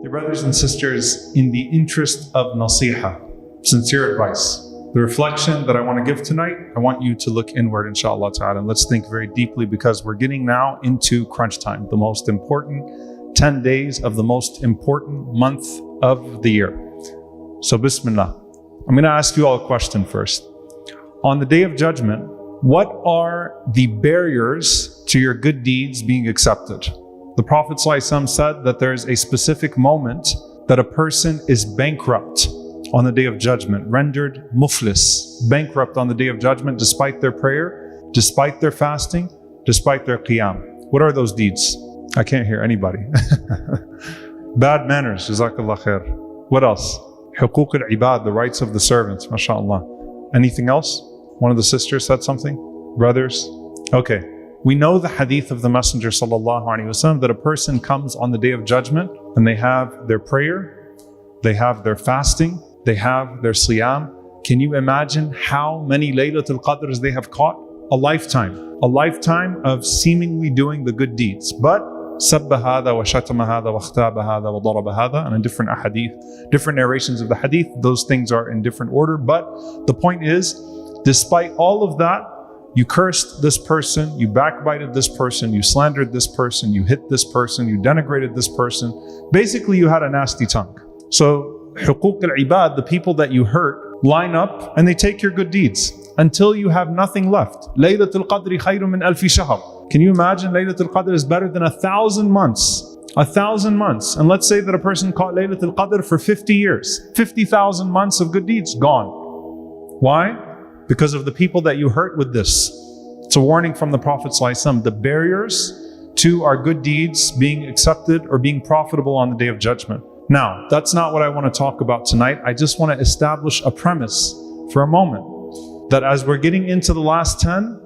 Dear brothers and sisters, in the interest of nasiha, sincere advice, the reflection that I want to give tonight, I want you to look inward, inshallah ta'ala, and let's think very deeply, because we're getting now into crunch time, the most important 10 days of the most important month of the year. So bismillah. I'm going to ask you all a question first. On the day of judgment, what are the barriers to your good deeds being accepted? The Prophet ﷺ said that there is a specific moment that a person is bankrupt on the day of judgment, rendered muflis, bankrupt on the day of judgment, despite their prayer, despite their fasting, despite their qiyam. What are those deeds? I can't hear anybody. Bad manners, jazakallah khair. What else? Huquq al-ibad, the rights of the servants, mashallah. Anything else? One of the sisters said something? Brothers? Okay. We know the hadith of the Messenger sallallahu alaihi wasallam that a person comes on the day of judgment and they have their prayer, they have their fasting, they have their siyam. Can you imagine how many Laylatul Qadrs they have caught? A lifetime of seemingly doing the good deeds. But sabba hadha wa shatama hadha wa akhtaba hadha wa daraba hadha, and in different ahadith, different narrations of the hadith, those things are in different order. But the point is, despite all of that, you cursed this person, you backbited this person, you slandered this person, you hit this person, you denigrated this person. Basically, you had a nasty tongue. So, huquq al-ibad, the people that you hurt, line up and they take your good deeds until you have nothing left. Laylatul Qadr khayrun min alfi shahr. Can you imagine Laylatul Qadr is better than 1,000 months? 1,000 months. And let's say that a person caught Laylatul Qadr for 50 years. 50,000 months of good deeds, gone. Why? Because of the people that you hurt with this. It's a warning from the Prophet ﷺ. The barriers to our good deeds being accepted or being profitable on the day of judgment. Now, that's not what I want to talk about tonight. I just want to establish a premise for a moment. That as we're getting into the last 10,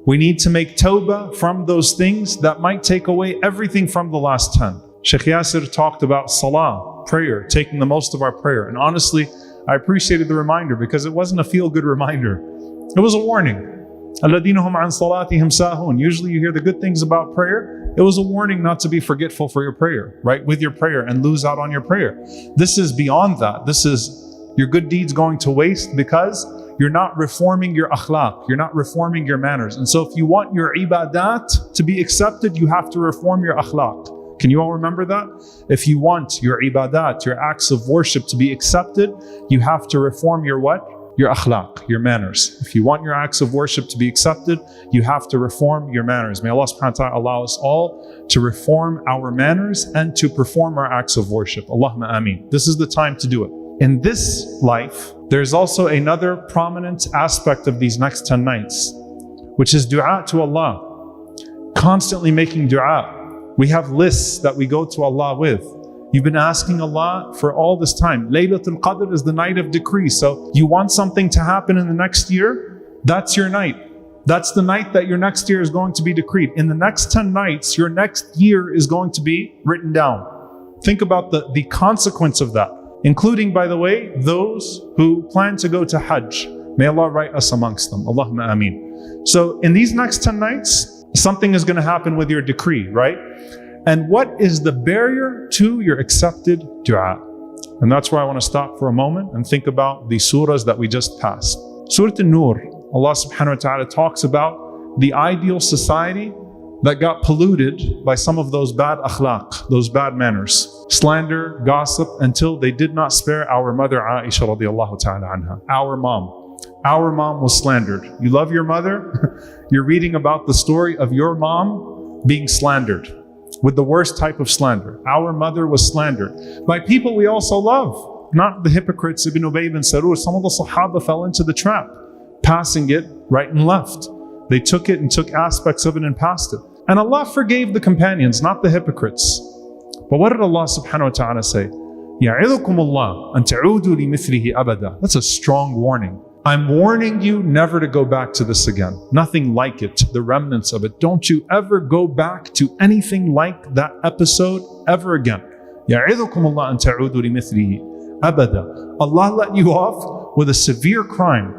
we need to make tawbah from those things that might take away everything from the last 10. Sheikh Yasir talked about salah, prayer, taking the most of our prayer. And honestly, I appreciated the reminder because it wasn't a feel-good reminder. It was a warning. الَّذِينَ هُمْ عَنْ صَلَاتِهِمْ سَاهُونَ. Usually you hear the good things about prayer. It was a warning not to be forgetful for your prayer, right? With your prayer, and lose out on your prayer. This is beyond that. This is your good deeds going to waste because you're not reforming your akhlaq. You're not reforming your manners. And so if you want your ibadat to be accepted, you have to reform your akhlaq. Can you all remember that? If you want your ibadat, your acts of worship to be accepted, you have to reform your what? Your akhlaq, your manners. If you want your acts of worship to be accepted, you have to reform your manners. May Allah subhanahu wa ta'ala allow us all to reform our manners and to perform our acts of worship. Allahumma ameen. This is the time to do it. In this life, there's also another prominent aspect of these next 10 nights, which is dua to Allah. Constantly making dua. We have lists that we go to Allah with. You've been asking Allah for all this time. Laylatul Qadr is the night of decree. So you want something to happen in the next year? That's your night. That's the night that your next year is going to be decreed. In the next 10 nights, your next year is going to be written down. Think about the consequence of that. Including, by the way, those who plan to go to Hajj. May Allah write us amongst them. Allahumma ameen. So in these next 10 nights, something is going to happen with your decree, right? And what is the barrier to your accepted dua? And that's where I want to stop for a moment and think about the surahs that we just passed. Surah An-Nur, Allah subhanahu wa ta'ala talks about the ideal society that got polluted by some of those bad akhlaq, those bad manners, slander, gossip, until they did not spare our mother Aisha radiallahu ta'ala anha, our mom. Our mom was slandered. You love your mother? You're reading about the story of your mom being slandered with the worst type of slander. Our mother was slandered by people we also love, not the hypocrites, Ibn Ubay ibn Sarur. Some of the Sahaba fell into the trap, passing it right and left. They took it and took aspects of it and passed it. And Allah forgave the companions, not the hypocrites. But what did Allah subhanahu wa ta'ala say? يَعِظُكُمُ اللَّهُ أَن تَعُودُوا لِمِثْلِهِ أَبَدًا. That's a strong warning. I'm warning you never to go back to this again. Nothing like it, the remnants of it. Don't you ever go back to anything like that episode ever again. يَعِظُكُمُ اللَّهُ أَن تَعُودُوا لِمِثْلِهِ أَبَدًا. Allah let you off with a severe crime.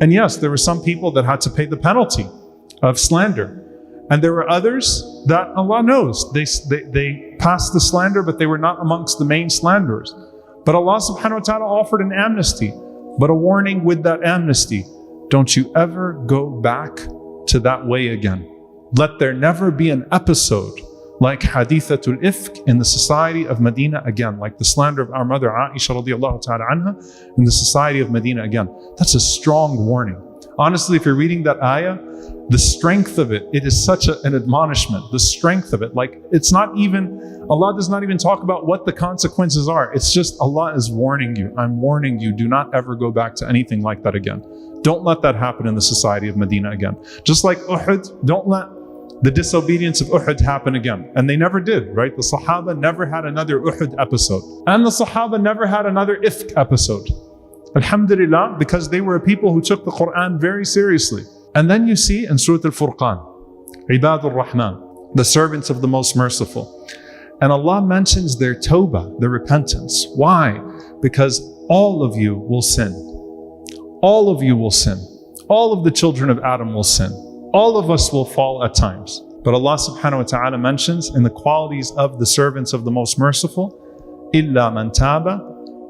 And yes, there were some people that had to pay the penalty of slander. And there were others that Allah knows. They passed the slander, but they were not amongst the main slanderers. But Allah subhanahu wa ta'ala offered an amnesty, but a warning with that amnesty. Don't you ever go back to that way again. Let there never be an episode like Hadithatul Ifk in the society of Medina again, like the slander of our mother Aisha radiallahu ta'ala anha in the society of Medina again. That's a strong warning. Honestly, if you're reading that ayah, the strength of it is such an admonishment. The strength of it, like it's not even, Allah does not even talk about what the consequences are. It's just Allah is warning you. I'm warning you, do not ever go back to anything like that again. Don't let that happen in the society of Medina again. Just like Uhud, don't let the disobedience of Uhud happen again. And they never did, right? The Sahaba never had another Uhud episode. And the Sahaba never had another Ifk episode. Alhamdulillah, because they were a people who took the Quran very seriously. And then you see in Surah Al-Furqan, Ibadur Rahman, the servants of the Most Merciful. And Allah mentions their tawbah, their repentance. Why? Because all of you will sin. All of you will sin. All of the children of Adam will sin. All of us will fall at times. But Allah subhanahu wa ta'ala mentions in the qualities of the servants of the Most Merciful, إِلَّا مَنْ تَابَ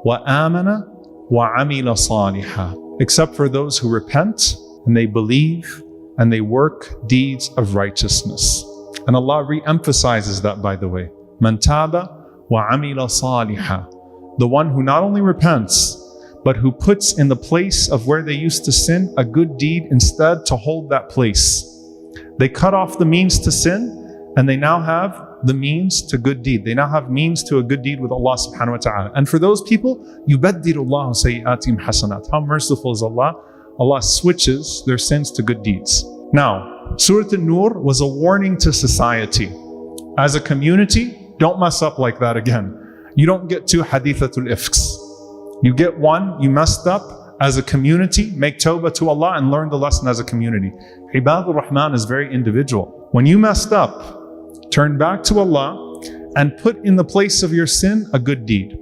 وَآمَنَ وَعَمِلَ صَالِحًا. Except for those who repent and they believe and they work deeds of righteousness. And Allah re-emphasizes that, by the way. مَنْ تَابَ وَعَمِلَ صَالِحًا. The one who not only repents, but who puts in the place of where they used to sin a good deed instead to hold that place. They cut off the means to sin and they now have the means to good deed. They now have means to a good deed with Allah subhanahu wa ta'ala. And for those people, يُبَدِّلُ اللَّهُ سَيِّئَاتِهِمْ حَسَنَاتٍ. How merciful is Allah? Allah switches their sins to good deeds. Now, Surah An-Nur was a warning to society. As a community, don't mess up like that again. You don't get two Hadithatul Ifks. You get one, you messed up. As a community, make tawbah to Allah and learn the lesson as a community. Ibadur Rahman is very individual. When you messed up, turn back to Allah and put in the place of your sin a good deed.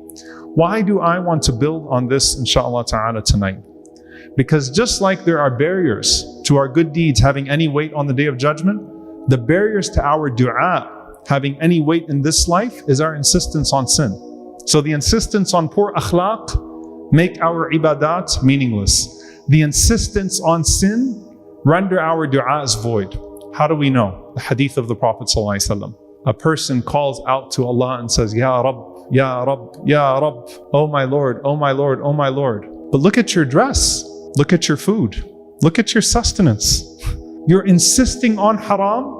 Why do I want to build on this, inshaAllah ta'ala, tonight? Because just like there are barriers to our good deeds having any weight on the Day of Judgment, the barriers to our dua having any weight in this life is our insistence on sin. So the insistence on poor akhlaq make our ibadat meaningless. The insistence on sin render our du'as void. How do we know? The hadith of the Prophet ﷺ. A person calls out to Allah and says, Ya Rabb, Ya Rabb, Ya Rabb, oh my Lord, oh my Lord, oh my Lord. But look at your dress, look at your food, look at your sustenance. You're insisting on haram,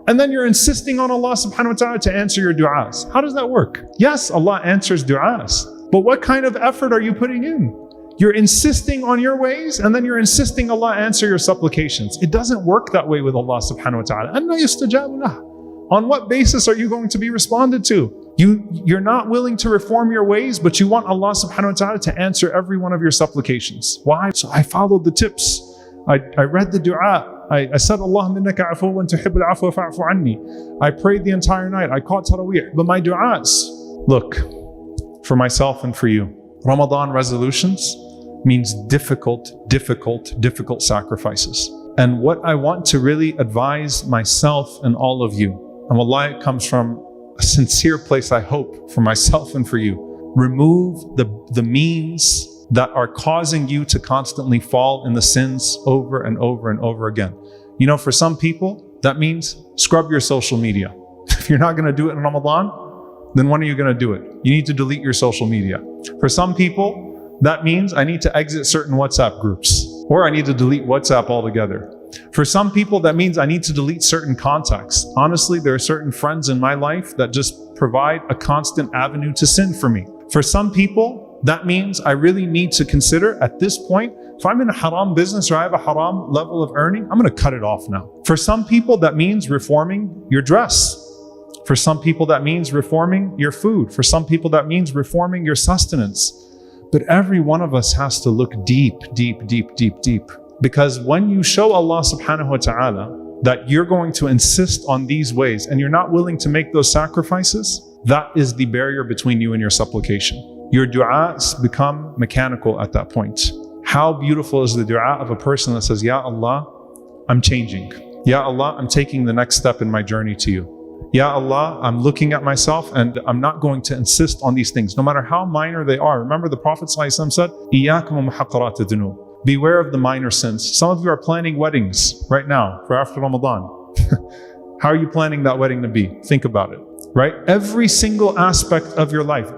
and then you're insisting on Allah subhanahu wa ta'ala to answer your du'as. How does that work? Yes, Allah answers du'as. But what kind of effort are you putting in? You're insisting on your ways, and then you're insisting Allah answer your supplications. It doesn't work that way with Allah subhanahu wa ta'ala. أَنَّ يُسْتَجَابُ لَهُ. On what basis are you going to be responded to? You're not willing to reform your ways, but you want Allah subhanahu wa ta'ala to answer every one of your supplications. Why? So I followed the tips. I read the dua. I said, Allahumma innaka afuwan tuhibbul afwa fa'fu anni. I prayed the entire night. I caught tarawih. But my du'as, look, for myself and for you, Ramadan resolutions means difficult sacrifices. And what I want to really advise myself and all of you, and wallahi, it comes from a sincere place, I hope, for myself and for you. Remove the means that are causing you to constantly fall in the sins over and over and over again. You know, for some people, that means scrub your social media. If you're not going to do it in Ramadan, then when are you going to do it? You need to delete your social media. For some people, that means I need to exit certain WhatsApp groups, or I need to delete WhatsApp altogether. For some people, that means I need to delete certain contacts. Honestly, there are certain friends in my life that just provide a constant avenue to sin for me. For some people, that means I really need to consider at this point, if I'm in a haram business or I have a haram level of earning, I'm going to cut it off now. For some people, that means reforming your dress. For some people, that means reforming your food. For some people, that means reforming your sustenance. But every one of us has to look deep. Because when you show Allah subhanahu wa ta'ala that you're going to insist on these ways and you're not willing to make those sacrifices, that is the barrier between you and your supplication. Your du'as become mechanical at that point. How beautiful is the du'a of a person that says, Ya Allah, I'm changing. Ya Allah, I'm taking the next step in my journey to you. Ya Allah, I'm looking at myself and I'm not going to insist on these things, no matter how minor they are. Remember the Prophet ﷺ said, إِيَّاكُمْ وَمُحَقَّرَاتِ الذُّنُوبِ. Beware of the minor sins. Some of you are planning weddings right now for after Ramadan. How are you planning that wedding to be? Think about it, right? Every single aspect of your life,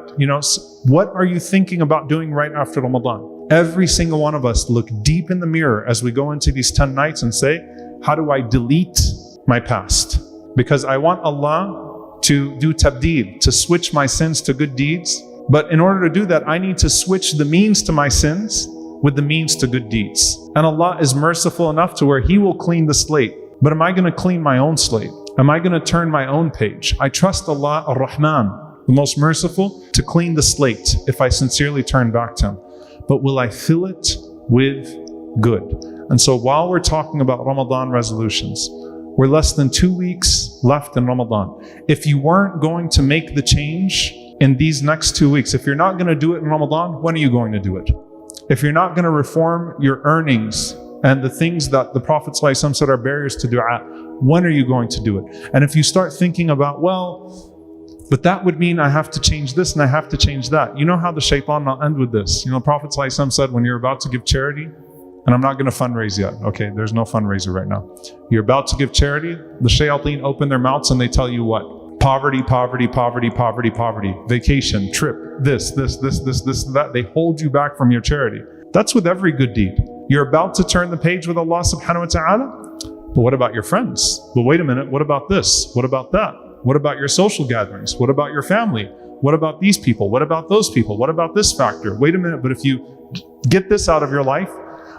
what are you thinking about doing right after Ramadan? Every single one of us look deep in the mirror as we go into these 10 nights and say, how do I delete my past? Because I want Allah to do tabdeel, to switch my sins to good deeds. But in order to do that, I need to switch the means to my sins with the means to good deeds. And Allah is merciful enough to where He will clean the slate. But am I going to clean my own slate? Am I going to turn my own page? I trust Allah Ar-Rahman, the most merciful, to clean the slate if I sincerely turn back to Him. But will I fill it with good? And so while we're talking about Ramadan resolutions, we're less than 2 weeks left in Ramadan. If you weren't going to make the change in these next 2 weeks, if you're not going to do it in Ramadan, when are you going to do it? If you're not going to reform your earnings and the things that the Prophet ﷺ said are barriers to dua, when are you going to do it? And if you start thinking about, but that would mean I have to change this and I have to change that. You know how the shaitan, I'll end with this. Prophet ﷺ said, when you're about to give charity, and I'm not going to fundraise yet. Okay, there's no fundraiser right now. You're about to give charity, the shayateen open their mouths and they tell you what? Poverty, poverty, poverty, poverty, poverty. Vacation, trip, this, that. They hold you back from your charity. That's with every good deed. You're about to turn the page with Allah subhanahu wa ta'ala. But what about your friends? Well, wait a minute, what about this? What about that? What about your social gatherings? What about your family? What about these people? What about those people? What about this factor? Wait a minute, but if you get this out of your life,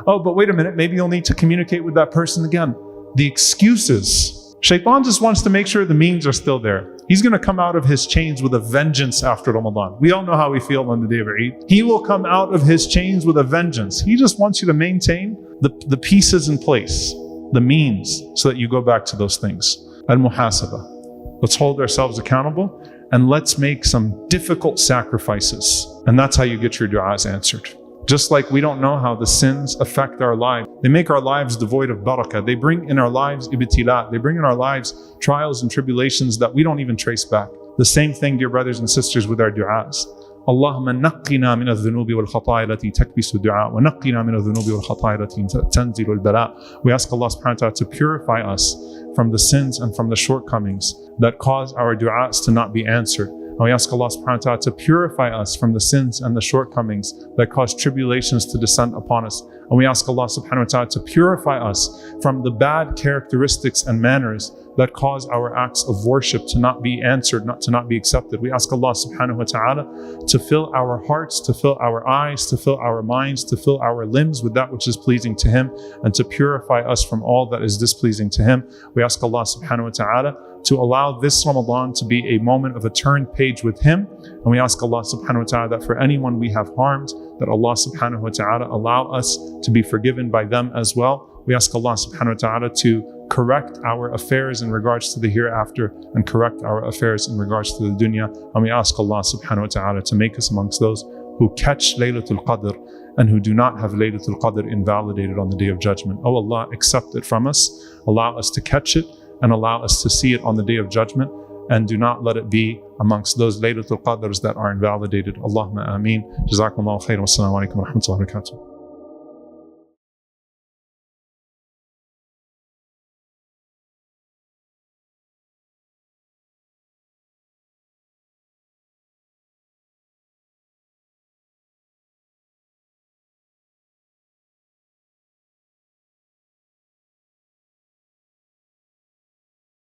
but wait a minute, maybe you'll need to communicate with that person again. The excuses. Shaitan just wants to make sure the means are still there. He's going to come out of his chains with a vengeance after Ramadan. We all know how we feel on the day of Eid. He will come out of his chains with a vengeance. He just wants you to maintain the pieces in place, the means, so that you go back to those things. Al-muhasabah. Let's hold ourselves accountable and let's make some difficult sacrifices. And that's how you get your du'as answered. Just like we don't know how the sins affect our lives. They make our lives devoid of barakah. They bring in our lives ibtila. They bring in our lives trials and tribulations that we don't even trace back. The same thing, dear brothers and sisters, with our du'as. Allahumma naqqina min al-dhunubi wal-khataya allati takbisu du'a wa naqqina min al-dhunubi wal-khataya allati tanzilu al-bala. We ask Allah subhanahu wa ta'ala to purify us from the sins and from the shortcomings that cause our du'as to not be answered. And we ask Allah subhanahu wa ta'ala to purify us from the sins and the shortcomings that cause tribulations to descend upon us. And we ask Allah subhanahu wa ta'ala to purify us from the bad characteristics and manners that cause our acts of worship to not be answered, to not be accepted. We ask Allah subhanahu wa ta'ala to fill our hearts, to fill our eyes, to fill our minds, to fill our limbs with that which is pleasing to Him, and to purify us from all that is displeasing to Him. We ask Allah subhanahu wa ta'ala to allow this Ramadan to be a moment of a turned page with Him. And we ask Allah subhanahu wa ta'ala that for anyone we have harmed, that Allah subhanahu wa ta'ala allow us to be forgiven by them as well. We ask Allah subhanahu wa ta'ala to correct our affairs in regards to the hereafter and correct our affairs in regards to the dunya. And we ask Allah subhanahu wa ta'ala to make us amongst those who catch Laylatul Qadr and who do not have Laylatul Qadr invalidated on the Day of Judgment. Oh Allah, accept it from us. Allow us to catch it and allow us to see it on the Day of Judgment, and do not let it be amongst those Laylatul Qadrs that are invalidated. Allahumma ameen. Jazakumullahu khairan. Wassalamu alaikum wa rahmatullahi wa barakatuh.